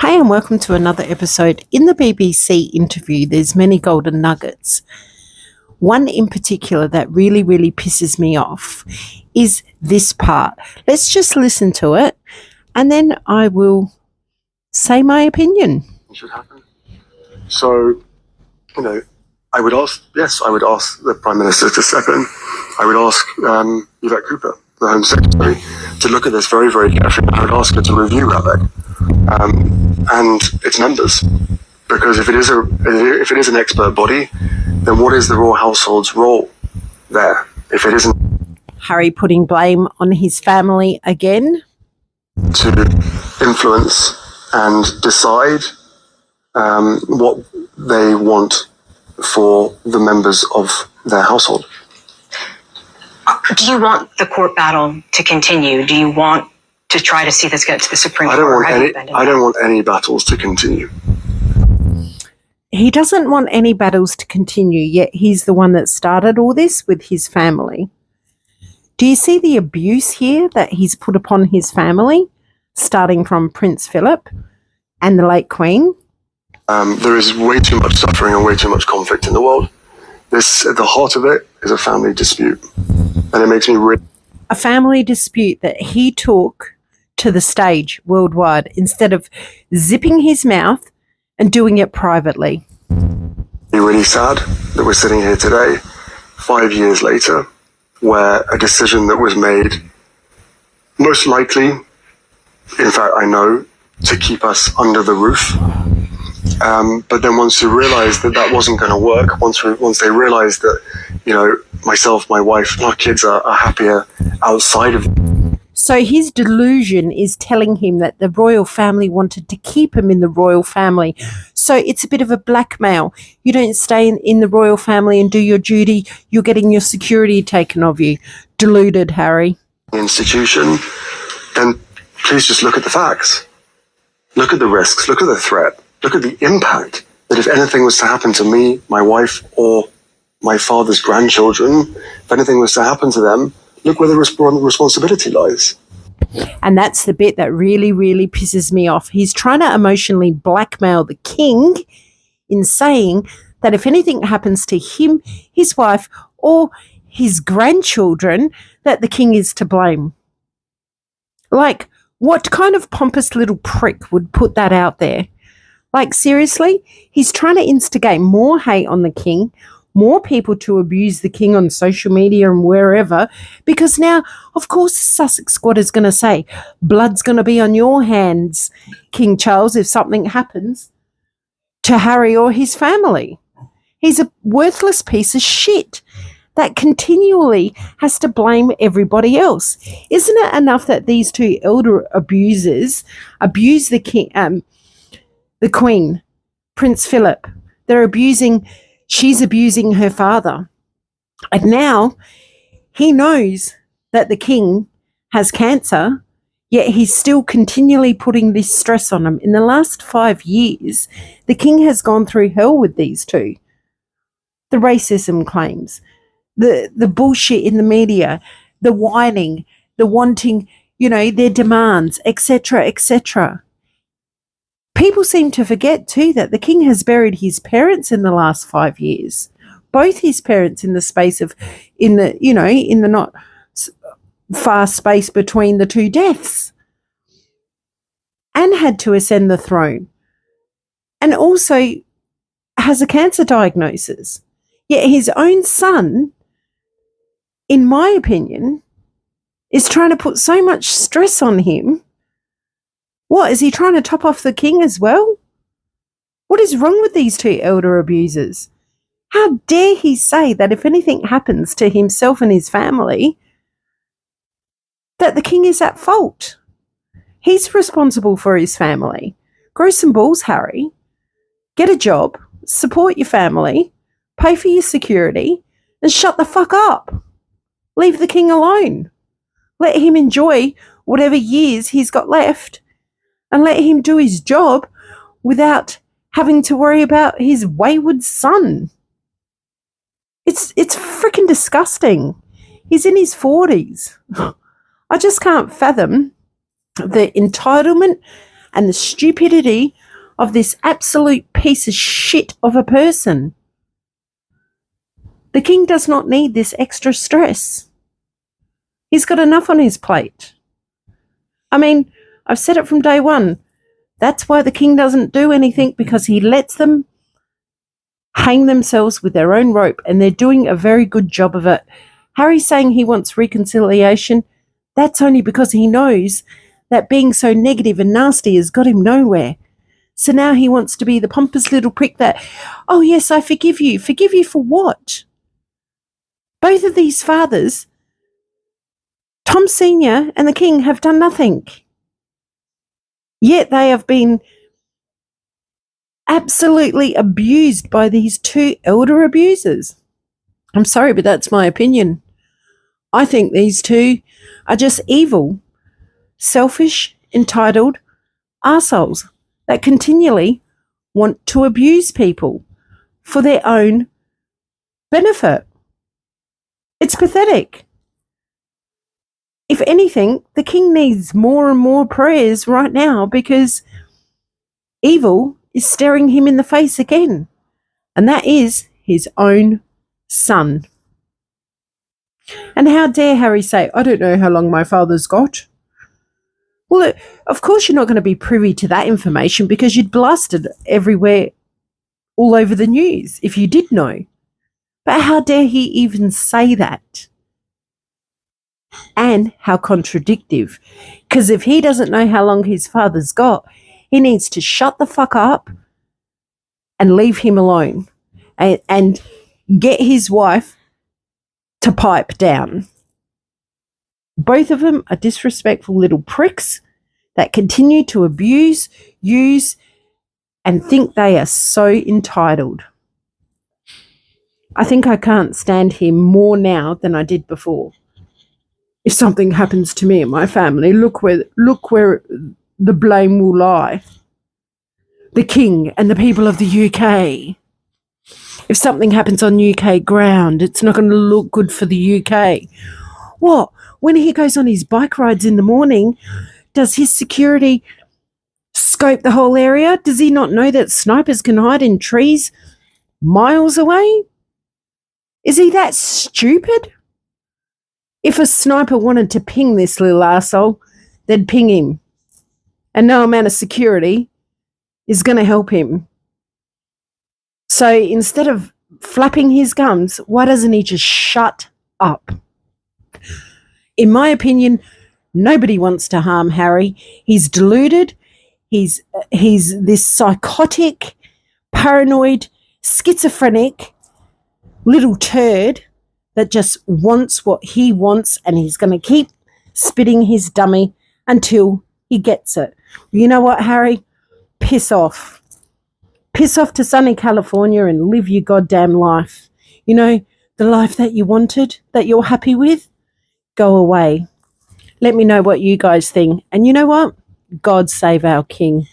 Hi and welcome to another episode. In the BBC interview, there's many golden nuggets. One in particular that really pisses me off is this part. Let's just listen to it and then I will say my opinion. Should happen. So, I would ask the Prime Minister to step in. I would ask Yvette Cooper, the Home Secretary, to look at this very, very carefully. I would ask her to review RABEC and its members, because if it is an expert body, then what is the royal household's role there? If it isn't Harry putting blame on his family again to influence and decide what they want for the members of their household. Do you want the court battle to continue? Do you want to try to see this get to the Supreme Court? I don't want any battles to continue. He doesn't want any battles to continue, yet he's the one that started all this with his family. Do you see the abuse here that he's put upon his family, starting from Prince Philip and the late Queen? There is way too much suffering and way too much conflict in the world. This, at the heart of it, is a family dispute. And it makes me really... A family dispute that he took to the stage worldwide instead of zipping his mouth and doing it privately. really sad that we're sitting here today, 5 years later, where a decision that was made, most likely, in fact I know, to keep us under the roof. But then once you realize that that wasn't going to work, once they realized that, myself, my wife, and our kids are happier outside of... So his delusion is telling him that the royal family wanted to keep him in the royal family. So it's a bit of a blackmail. You don't stay in the royal family and do your duty, you're getting your security taken of you. Deluded, Harry. Institution, then please just look at the facts. Look at the risks, look at the threat, look at the impact that if anything was to happen to me, my wife, or my father's grandchildren, if anything was to happen to them, look where the responsibility lies. And that's the bit that really pisses me off. He's trying to emotionally blackmail the king in saying that if anything happens to him, his wife, or his grandchildren, that the king is to blame. Like, what kind of pompous little prick would put that out there? Like, seriously? He's trying to instigate more hate on the king, more people to abuse the king on social media and wherever, because now, of course, the Sussex squad is going to say, blood's going to be on your hands, King Charles, if something happens to Harry or his family. He's a worthless piece of shit that continually has to blame everybody else. Isn't it enough that these two elder abusers abuse the king, the Queen, Prince Philip? She's abusing her father. And now he knows that the king has cancer, yet he's still continually putting this stress on him. In the last 5 years, the king has gone through hell with these two. The racism claims, the bullshit in the media, the whining, the wanting, their demands, etc., etc. People seem to forget too that the king has buried his parents in the last 5 years, both his parents in the space of, in the not far space between the two deaths, and had to ascend the throne, and also has a cancer diagnosis. Yet his own son, in my opinion, is trying to put so much stress on him. What, is he trying to top off the king as well? What is wrong with these two elder abusers? How dare he say that if anything happens to himself and his family, that the king is at fault? He's responsible for his family. Grow some balls, Harry. Get a job, support your family, pay for your security, and shut the fuck up. Leave the king alone. Let him enjoy whatever years he's got left, and let him do his job without having to worry about his wayward son. It's freaking disgusting. He's in his 40s. I just can't fathom the entitlement, and the stupidity of this absolute piece of shit of a person. The king does not need this extra stress. He's got enough on his plate. I mean, I've said it from day one. That's why the king doesn't do anything, because he lets them hang themselves with their own rope, and they're doing a very good job of it. Harry's saying he wants reconciliation. That's only because he knows that being so negative and nasty has got him nowhere. So now he wants to be the pompous little prick that, oh yes, I forgive you. Forgive you for what? Both of these fathers, Tom Sr. and the King, have done nothing. Yet they have been absolutely abused by these two elder abusers. I'm sorry, but that's my opinion. I think these two are just evil, selfish, entitled arseholes that continually want to abuse people for their own benefit. It's pathetic. If anything, the king needs more and more prayers right now, because evil is staring him in the face again, and that is his own son. And how dare Harry say, I don't know how long my father's got. Well, of course you're not going to be privy to that information, because you'd blasted everywhere, all over the news, if you did know. But how dare he even say that? And how contradictive. Because if he doesn't know how long his father's got, he needs to shut the fuck up and leave him alone, and get his wife to pipe down. Both of them are disrespectful little pricks that continue to abuse, use, and think they are so entitled. I think I can't stand him more now than I did before. If something happens to me and my family, look where the blame will lie. The king and the people of the UK. If something happens on UK ground, it's not going to look good for the UK. What? When he goes on his bike rides in the morning, does his security scope the whole area? Does he not know that snipers can hide in trees miles away? Is he that stupid? If a sniper wanted to ping this little arsehole, they'd ping him. And no amount of security is going to help him. So instead of flapping his gums, why doesn't he just shut up? In my opinion, nobody wants to harm Harry. He's deluded. He's this psychotic, paranoid, schizophrenic little turd that just wants what he wants, and he's going to keep spitting his dummy until he gets it. You know what, Harry? Piss off. Piss off to sunny California and live your goddamn life. You know, the life that you wanted, that you're happy with, go away. Let me know what you guys think. And you know what? God save our king.